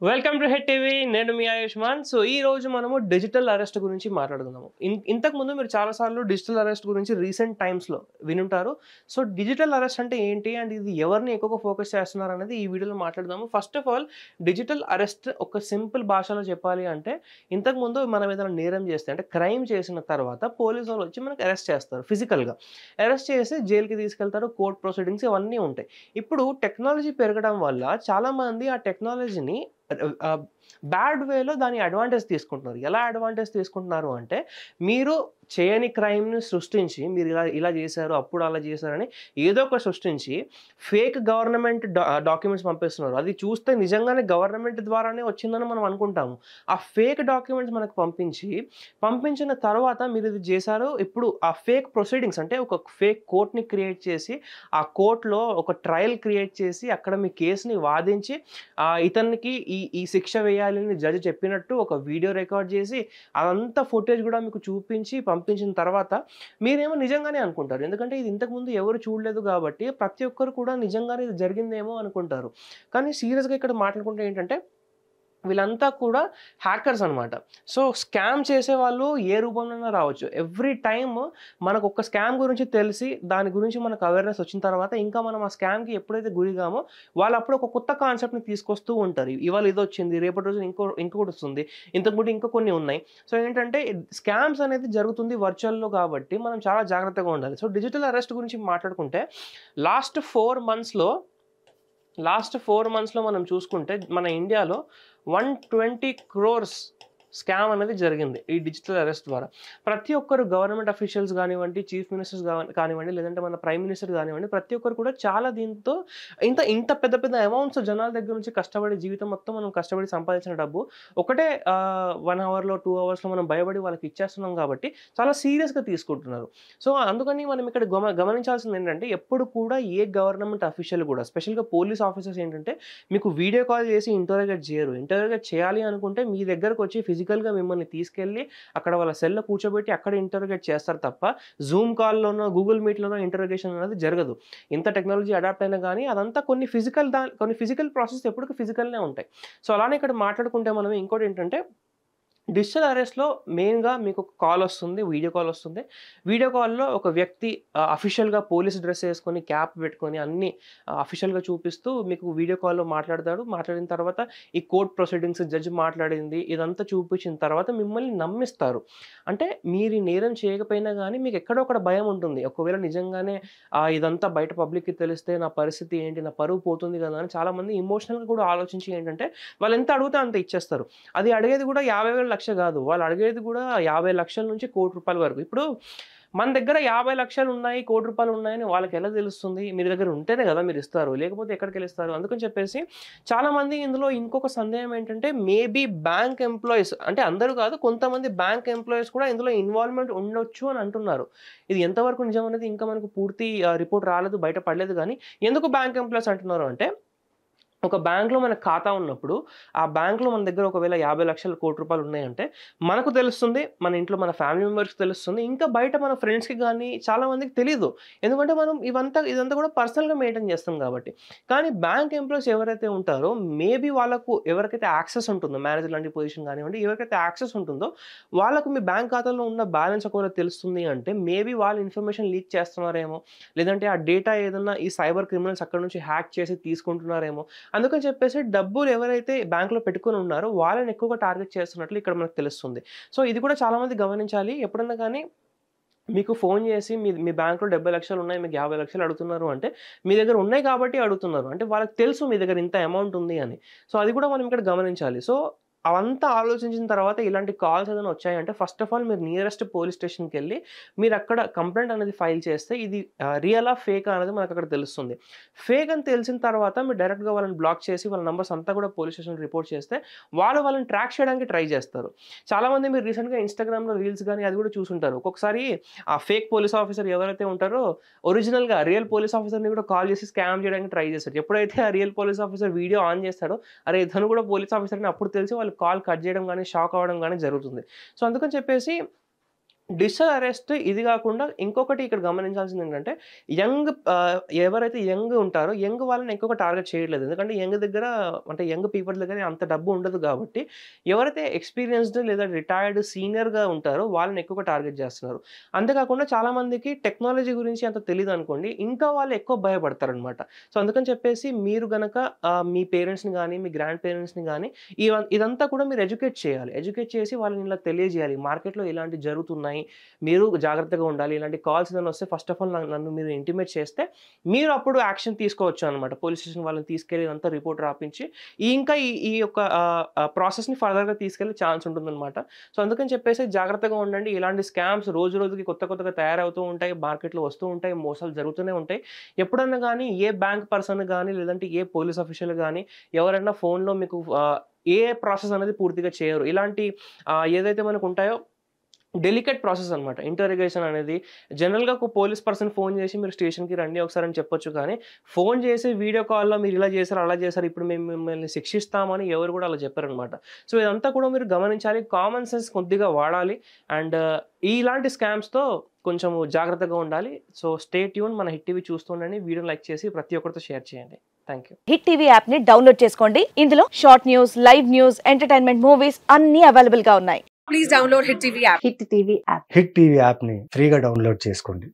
Welcome to head TV. నేను మీ Ayushman. So ఈ రోజు మనము డిజిటల్ అరెస్ట్ గురించి మాట్లాడుకుందాము. ఇంతకు ముందు మీరు చాలాసార్లు డిజిటల్ అరెస్ట్ గురించి రీసెంట్ టైమ్స్లో వినుంటారు. సో డిజిటల్ అరెస్ట్ అంటే ఏంటి అండ్ ఇది ఎవరిని ఎక్కువగా ఫోకస్ చేస్తున్నారు అనేది ఈ వీడియోలో మాట్లాడదాము. First of all digital arrest ఒక సింపుల్ భాషలో చెప్పాలి అంటే ఇంతకు ముందు మనం ఏదైనా నేరం చేస్తే అంటే క్రైమ్ చేసిన తర్వాత పోలీసు వాళ్ళు వచ్చి మనకు అరెస్ట్ చేస్తారు. ఫిజికల్గా అరెస్ట్ చేసి జైలుకి తీసుకెళ్తారు. కోర్ట్ ప్రొసీడింగ్స్ ఇవన్నీ ఉంటాయి. ఇప్పుడు టెక్నాలజీ పెరగడం వల్ల చాలామంది ఆ టెక్నాలజీని బ్యాడ్ వేలో దాని అడ్వాంటేజ్ తీసుకుంటున్నారు. ఎలా అడ్వాంటేజ్ తీసుకుంటున్నారు అంటే మీరు చేయని క్రైమ్‌ని సృష్టించి మీరు ఇలా ఇలా చేశారు, అప్పుడు అలా చేశారని ఏదో ఒకటి సృష్టించి ఫేక్ గవర్నమెంట్ డాక్యుమెంట్స్ పంపిస్తున్నారు. అది చూస్తే నిజంగానే గవర్నమెంట్ ద్వారానే వచ్చిందని మనం అనుకుంటాము. ఆ ఫేక్ డాక్యుమెంట్స్ మనకు పంపించిన తర్వాత మీరు ఇది చేశారు. ఇప్పుడు ఆ ఫేక్ ప్రొసీడింగ్స్ అంటే ఒక ఫేక్ కోర్ట్‌ని క్రియేట్ చేసి ఆ కోర్ట్‌లో ఒక ట్రయల్ క్రియేట్ చేసి అక్కడ మీ కేస్‌ని వాదించి ఇతనికి ఈ శిక్ష వేయాలని జడ్జి చెప్పినట్టు ఒక వీడియో రికార్డ్ చేసి అదంతా ఫుటేజ్ కూడా మీకు చూపించి పంపించిన తర్వాత మీరేమో నిజంగానే అనుకుంటారు. ఎందుకంటే ఇది ఇంతకుముందు ఎవరు చూడలేదు కాబట్టి ప్రతి ఒక్కరు కూడా నిజంగానే ఇది జరిగిందేమో అనుకుంటారు. కానీ సీరియస్‌గా ఇక్కడ మాట్లాడుకుంటే ఏంటంటే వీళ్ళంతా కూడా హ్యాకర్స్ అనమాట. సో స్కామ్ చేసేవాళ్ళు ఏ రూపంలోనైనా రావచ్చు. ఎవ్రీ టైమ్ మనకు ఒక స్కామ్ గురించి తెలిసి దాని గురించి మనకు అవేర్‌నెస్ వచ్చిన తర్వాత ఇంకా మనం ఆ స్కామ్‌కి ఎప్పుడైతే గురిగామో వాళ్ళు అప్పుడు ఒక కొత్త కాన్సెప్ట్‌ని తీసుకొస్తూ ఉంటారు. ఇవాళ ఇదొచ్చింది, రేపటి రోజున ఇంకొకటి వస్తుంది. ఇంతకుముందు ఇంకా కొన్ని ఉన్నాయి. సో ఏంటంటే స్కామ్స్ అనేది జరుగుతుంది వర్చువల్‌లో కాబట్టి మనం చాలా జాగ్రత్తగా ఉండాలి. సో డిజిటల్ అరెస్ట్ గురించి మాట్లాడుకుంటే లాస్ట్ 4 మంత్స్‌లో మనం చూసుకుంటే మన ఇండియాలో 120 క్రోర్స్ స్కామ్ అనేది జరిగింది ఈ డిజిటల్ అరెస్ట్ ద్వారా. ప్రతి ఒక్కరు గవర్నమెంట్ అఫీషియల్స్ గానివ్వండి, చీఫ్ మినిస్టర్స్ కానివ్వండి, లేదంటే మన ప్రైమ్ మినిస్టర్ గానివ్వండి, ప్రతి ఒక్కరు కూడా చాలా దీంతో ఇంత ఇంత పెద్ద పెద్ద అమౌంట్స్ జనాల దగ్గర నుంచి కష్టపడి జీవితం మొత్తం మనం కష్టపడి సంపాదించిన డబ్బు ఒకటే 1 అవర్‌లో, 2 అవర్స్‌లో మనం భయపడి వాళ్ళకి ఇచ్చేస్తున్నాం కాబట్టి చాలా సీరియస్‌గా తీసుకుంటున్నారు. సో అందుకని మనం ఇక్కడ గమనించాల్సింది ఏంటంటే ఎప్పుడు కూడా ఏ గవర్నమెంట్ అఫీషియల్ కూడా స్పెషల్‌గా పోలీస్ ఆఫీసర్స్ ఏంటంటే మీకు వీడియో కాల్ చేసి ఇంటరోగేట్ చేయరు. ఇంటరోగేట్ చేయాలి అనుకుంటే మీ దగ్గరకొచ్చి ఫిజికల్‌గా మిమ్మల్ని తీసుకెళ్ళి అక్కడ వాళ్ళ సెల్‌లో కూర్చోబెట్టి అక్కడ ఇంటరోగేట్ చేస్తారు తప్ప జూమ్ కాల్‌లోనో, గూగుల్ మీట్‌లోనో ఇంటరోగేషన్ అనేది జరగదు. ఇంత టెక్నాలజీ అడాప్ట్ అయినా గానీ అదంతా కొన్ని ఫిజికల్ ప్రాసెస్ ఎప్పటికి ఫిజికల్‌నే ఉంటాయి. సో అలానే ఇక్కడ మాట్లాడుకుంటే మనం ఇంకోటేంటంటే డిజిటల్ అరెస్ట్‌లో మెయిన్‌గా మీకు ఒక కాల్ వస్తుంది. వీడియో కాల్ వస్తుంది. వీడియో కాల్‌లో ఒక వ్యక్తి అఫీషియల్‌గా పోలీస్ డ్రెస్ ఏసుకొని, క్యాప్ పెట్టుకొని అన్నీ అఫీషియల్‌గా చూపిస్తూ మీకు వీడియో కాల్‌లో మాట్లాడతాడు. మాట్లాడిన తర్వాత ఈ కోర్ట్ ప్రొసీడింగ్స్ జడ్జ్ మాట్లాడింది ఇదంతా చూపించిన తర్వాత మిమ్మల్ని నమ్మిస్తారు. అంటే మీరు ఈ నేరం చేయకపోయినా గానీ మీకు ఎక్కడో అక్కడ భయం ఉంటుంది. ఒకవేళ నిజంగానే ఇదంతా బయట పబ్లిక్‌కి తెలిస్తే నా పరిస్థితి ఏంటి? నా పరువు పోతుంది గదా! అని చాలామంది ఎమోషనల్‌గా కూడా ఆలోచించి ఏంటంటే వాళ్ళు ఎంత అడిగితే అంత ఇచ్చేస్తారు. అది అడిగేది కూడా 50,000 లక్ష గాదు. వాళ్ళు అడిగేది కూడా 50,00,000 నుంచి ₹1,00,00,000 వరకు. ఇప్పుడు మన దగ్గర 50,00,000 ఉన్నాయి, ₹1,00,00,000 ఉన్నాయని వాళ్ళకెలా తెలుస్తుంది? మీ దగ్గర ఉంటేనే గదా మీరిస్తారు. లేకపోతే ఎక్కడికెళ్ళిస్తారు? అందుకని చెప్పేసి చాలామంది ఇందులో ఇంకొక సందేహం ఏంటంటే మేబీ బ్యాంక్ ఎంప్లాయీస్ అంటే అందరూ కాదు కొంతమంది బ్యాంక్ ఎంప్లాయీస్ కూడా ఇందులో ఇన్వాల్వ్‌మెంట్ ఉండొచ్చు అని అంటున్నారు. ఇది ఎంతవరకు నిజం అనేది ఇంకా మనకు పూర్తి రిపోర్ట్ రాలేదు, బయట పడలేదు గానీ ఎందుకు బ్యాంక్ ఎంప్లాయీస్ అంటున్నారు అంటే ఒక బ్యాంక్‌లో మనకు ఖాతా ఉన్నప్పుడు, ఆ బ్యాంక్‌లో మన దగ్గర ఒకవేళ 50,00,000 ₹1,00,00,000 ఉన్నాయంటే, మనకు తెలుస్తుంది. మన ఇంట్లో మన ఫ్యామిలీ మెంబర్స్‌కి తెలుస్తుంది. ఇంకా బయట మన ఫ్రెండ్స్‌కి గానీ, చాలా మందికి తెలీదు. ఎందుకంటే మనం ఇదంతా కూడా పర్సనల్‌గా మెయింటైన్ చేస్తాం కాబట్టి. కానీ బ్యాంక్ ఎంప్లాయీస్ ఎవరైతే ఉంటారో, మేబీ వాళ్ళకు ఎవరికైతే యాక్సెస్ ఉంటుందో, మేనేజర్ లాంటి పొజిషన్ గానివ్వండి, ఎవరికైతే యాక్సెస్ ఉంటుందో, వాళ్ళకు మీ బ్యాంక్ ఖాతాలో ఉన్న బ్యాలెన్స్ ఒకవేళ తెలుస్తుంది అంటే, మేబీ వాళ్ళు ఇన్ఫర్మేషన్ లీక్ చేస్తున్నారేమో, లేదంటే ఆ డేటా ఏదన్నా ఈ సైబర్ క్రిమినల్స్ అక్కడి నుంచి హ్యాక్ చేసి తీసుకుంటున్నారేమో అందుకని చెప్పేసి డబ్బులు ఎవరైతే బ్యాంక్‌లో పెట్టుకొని ఉన్నారో వాళ్ళని ఎక్కువగా టార్గెట్ చేస్తున్నట్లు ఇక్కడ మనకు తెలుస్తుంది. సో ఇది కూడా చాలామంది గమనించాలి. ఎప్పుడన్నా గానీ మీకు ఫోను చేసి మీ బ్యాంక్‌లో 70,00,000 ఉన్నాయి. మీకు 50,00,000 అడుగుతున్నారు అంటే, మీ దగ్గర ఉన్నాయి కాబట్టి అడుగుతున్నారు. అంటే వాళ్ళకి తెలుసు మీ దగ్గర ఇంత అమౌంట్ ఉంది అని. సో అది కూడా మనం ఇక్కడ గమనించాలి. సో అవంతా ఆలోచించిన తర్వాత ఇలాంటి కాల్స్ ఏదైనా వచ్చాయంటే ఫస్ట్ ఆఫ్ ఆల్ మీరు నియరెస్ట్ పోలీస్ స్టేషన్‌కెళ్ళి మీరక్కడ కంప్లెయింట్ అనేది ఫైల్ చేస్తే ఇది రియలా? ఫేకా? అనేది మనకక్కడ తెలుస్తుంది. ఫేక్ అని తెలిసిన తర్వాత మీరు డైరెక్ట్‌గా వాళ్ళని బ్లాక్ చేసి వాళ్ళ నంబర్స్ అంతా కూడా పోలీస్ స్టేషన్‌కి రిపోర్ట్ చేస్తే వాళ్ళని ట్రాక్ చేయడానికి ట్రై చేస్తారు. చాలామంది మీరు రీసెంట్‌గా ఇన్‌స్టాగ్రామ్‌లో రీల్స్ గాని అది కూడా చూసుంటారు. ఒక్కొక్కసారి ఆ ఫేక్ పోలీస్ ఆఫీసర్ ఎవరైతే ఉంటారో ఒరిజినల్‌గా రియల్ పోలీస్ ఆఫీసర్‌ని కూడా కాల్ చేసి స్కామ్ చేయడానికి ట్రై చేస్తాడు. ఎప్పుడైతే ఆ real police officer video on చేస్తాడో అరే! ఇతను కూడా పోలీస్ ఆఫీసర్ అని అప్పుడు తెలిసి వాళ్ళు కాల్ కట్ చేయడం గాని, షాక్ అవ్వడం గాని జరుగుతుంది. సో అందుకని చెప్పేసి డిజిటల్ అరెస్ట్ ఇది కాకుండా ఇంకొకటి ఇక్కడ గమనించాల్సింది ఏంటంటే ఎవరైతే యంగ్ ఉంటారో యంగ్ వాళ్ళని ఎక్కువగా టార్గెట్ చేయట్లేదు. ఎందుకంటే యంగ్ పీపుల్ దగ్గర అంత డబ్బు ఉండదు కాబట్టి ఎవరైతే ఎక్స్‌పీరియన్స్‌డ్ లేదా రిటైర్డ్ సీనియర్‌గా ఉంటారో వాళ్ళని ఎక్కువగా టార్గెట్ చేస్తున్నారు. అంతేకాకుండా చాలామందికి టెక్నాలజీ గురించి అంత తెలీదనుకోండి, ఇంకా వాళ్ళు ఎక్కువ భయపడతారనమాట. సో, అందుకని చెప్పేసి మీరు గనక మీ పేరెంట్స్‌ని గానీ, మీ గ్రాండ్ పేరెంట్స్‌ని గానీ ఇదంతా కూడా మీరు ఎడ్యుకేట్ చేయాలి. ఎడ్యుకేట్ చేసి వాళ్ళని ఇలా తెలియజేయాలి. మార్కెట్‌లో ఇలాంటివి జరుగుతున్నాయి. మీరు జాగ్రత్తగా ఉండాలి. ఇలాంటి కాల్స్ ఏదైనా వస్తే ఫస్ట్ ఆఫ్ ఆల్ నన్ను మీరు ఇంటిమేట్ చేస్తే, మీరు అప్పుడు యాక్షన్ తీసుకోవచ్చు అనమాట. పోలీస్ స్టేషన్ వాళ్ళని తీసుకెళ్ళి ఇదంతా రిపోర్ట్ రాపించి, ఇంకా ఈ యొక్క ప్రాసెస్‌ని ఫర్దర్‌గా తీసుకెళ్ళే ఛాన్స్ ఉంటుందనమాట. సో, అందుకని చెప్పేసి జాగ్రత్తగా ఉండండి. ఇలాంటి స్కామ్స్ రోజు రోజుకి కొత్తగా తయారవుతూ ఉంటాయి. మార్కెట్‌లో వస్తూ ఉంటాయి. మోసాలు జరుగుతూనే ఉంటాయి. ఎప్పుడన్నా గానీ ఏ బ్యాంక్ పర్సన్ గానీ, లేదంటే ఏ పోలీస్ ఆఫీషియల్ గానీ ఎవరైనా ఫోన్‌లో మీకు ఏ ప్రాసెస్ అనేది పూర్తిగా చేయరు. ఇలాంటి ఏదైతే మనకుంటాయో డెలికేట్ ప్రాసెస్ అనమాట. ఇంటెరోగేషన్ అనేది జనరల్‌గా ఒక పోలీస్ పర్సన్ ఫోన్ చేసి మీరు స్టేషన్‌కి రండి ఒకసారి అని చెప్పొచ్చు కానీ, ఫోన్ చేసి వీడియో కాల్‌లో మీరు ఇలా చేశారు, అలా చేశారు, ఇప్పుడు మేము మిమ్మల్ని శిక్షిస్తామని ఎవరు కూడా అలా చెప్పరనమాట. సో, ఇదంతా కూడా మీరు గమనించాలి. కామన్ సెన్స్ కొద్దిగా వాడాలి. అండ్ ఇలాంటి స్కామ్స్‌తో కొంచెం జాగ్రత్తగా ఉండాలి. So, stay tune. మన హిట్ టీవీ చూస్తుండండి. వీడియోని లైక్ చేసి ప్రతి ఒక్కరితో షేర్ చేయండి. Thank you. Hit TV app ని డౌన్లోడ్ చేసుకోండి. ఇందులో short news, live news, entertainment movies అన్ని అవైలబుల్ గా ఉన్నాయి. Please download Hit TV app. Hit TV app. Hit TV యాప్ని ఫ్రీగా డౌన్లోడ్ చేసుకోండి.